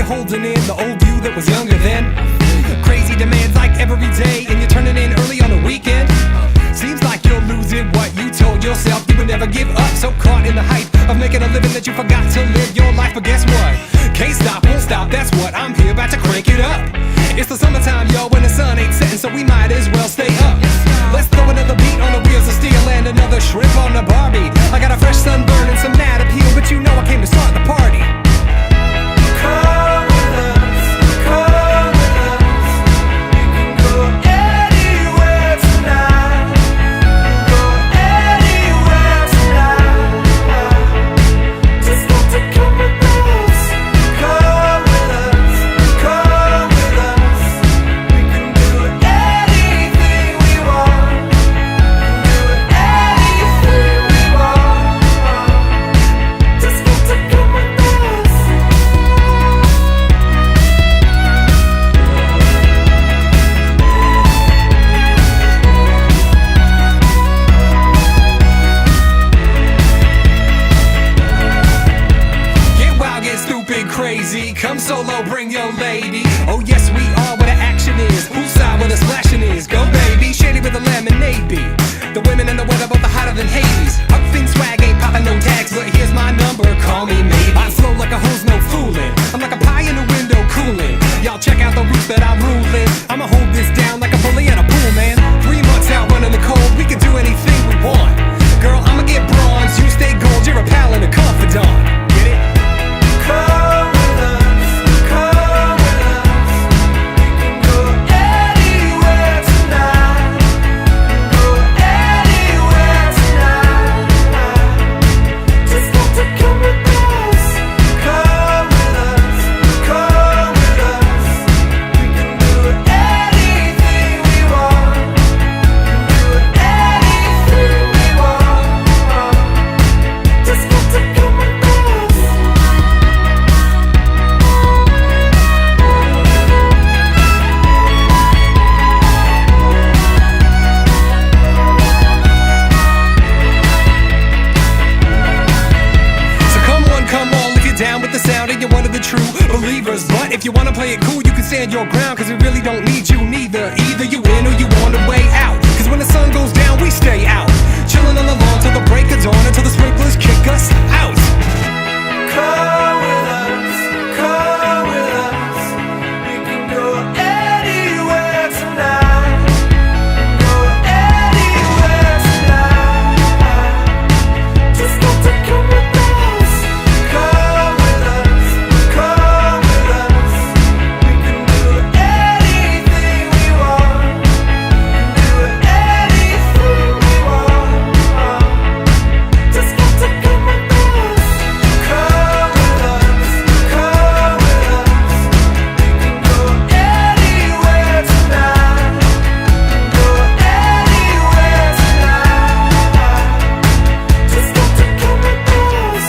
you're holding in the old you that was younger then. Crazy demands like every day, and you're turning in early on the weekend. Seems like you're losing what you told yourself you would never give up. So caught in the hype of making a living that you forgot to live your life. But guess what? Can't stop, won't stop, that's what I'm here, about to crank it up. It's the summertime, yo, when the sun ain't setting, so we might as well stay up. Let's throw another beat on the wheels of steel and another shrimp on the Barbie. I got a fresh sunburn and some mad appeal, but you know I came to start the party. Come with us, come with us. We can go anywhere tonight. Go anywhere tonight. Just got to come with us. Come with us, come with us. We can do anything we want. Do anything we want. Just got to come with us. Get wild, get stupid, crazy. Come solo, bring your lady. Oh yes, we are where the action is. Poolside where the splashing is. Go baby, shady with the lemonade bee. The women in the weather both are hotter than Hades. Upfin swag ain't popping no tags, but here's my number, call me maybe. I flow like a hose, no fooling. I'm like a pie in the window cooling. Y'all check out the roots that I'm ruling. I'ma hold this down like a bully at a pool, man. 3 months out running the cold, we can do anything we want. Girl, I'ma get bronze, you stay gold, you're a pal and a confidant. Get it? Come with us, come with us. We can go anywhere tonight. Go anywhere tonight. Just got to come with us. Come with us, come with us. We can do anything we want. Do anything we want. Just got to come with us. So come on, if you're down with the sound and you're one of the true believers. But if you wanna play it cool, you can stand your ground, cause we really don't need you neither. Either you in or you on the way out. Cause when the sun goes down, we stay out. Chillin' on the lawn till the break of dawn, until the sprinklers kick us out. Come with us, come with us. We can go anywhere tonight. Go anywhere tonight. Just got to come with us. Come with us, come with us. We can do anything we want. Do anything we want. Just got to come with us. Come with us, come with us. We can go anywhere tonight. Go anywhere tonight. Just got to come with us.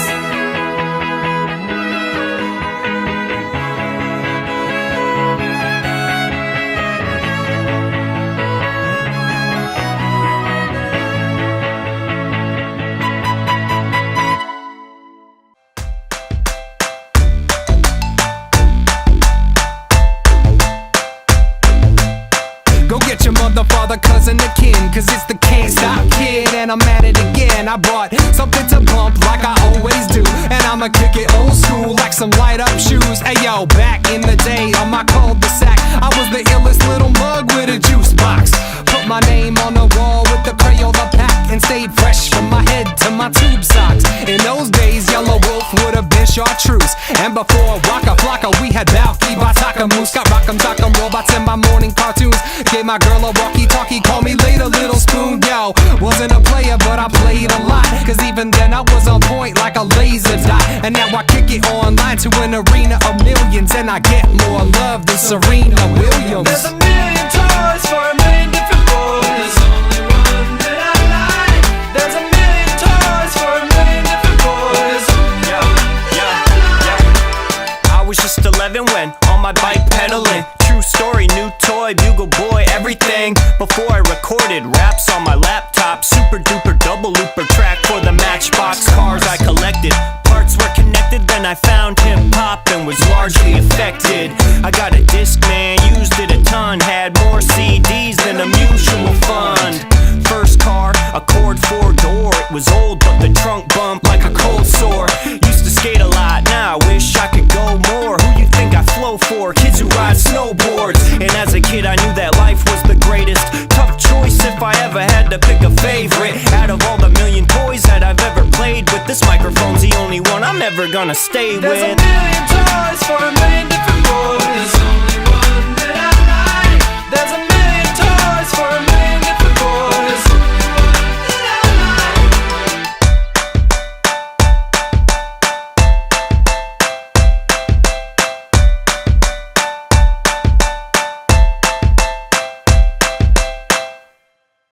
Go get your mother, father, cousin, or kin, cause it's the Can't Stop Kid, and I'm at it again. I brought something to bump like I always do, and I'ma kick it old school like some light up shoes. Hey yo, back in the day on my cul-de-sac, I was the illest little mug with a juice box. Put my name on the wall with the Crayola pack, and stayed fresh from my head to my tube socks. In those days, Yellow Wolf would have been chartreuse, and before Waka Flocka, we had Balky, Bataka Moose. Got Rock'em Sock'em robots in my morning cartoons. Gave my girl a walkie-talkie, call me later, little spoon. Yo, wasn't a player, but I played a lot, cause even then I was on point like a laser dot. And now I kick it online to an arena of millions, and I get more love than Serena Williams. There's a million toys for a million different boys. There's only one that I like. There's a million toys for a million different boys. Yeah. I was just 11 when on my bike pedaling. True story, new toy, bugle boy, everything. Before I recorded raps on my laptop, super duper double looper track for the Matchbox cars I collected. Parts were connected, then I found hip hop and was was largely affected. I got a Discman, used it a ton, had more CDs than a mutual fund. First car, Accord 4-door, it was old but the trunk bumped like a cold sore. Used to skate a lot, now I wish I could go more. Who you think I flow for? Kids who ride snowboards. And as a kid I knew that life was the greatest. Tough choice if I ever had to pick a favorite. Out of all the million toys that I've ever played with, this microphone's the only one I'm ever gonna stay with. There's a million toys for a million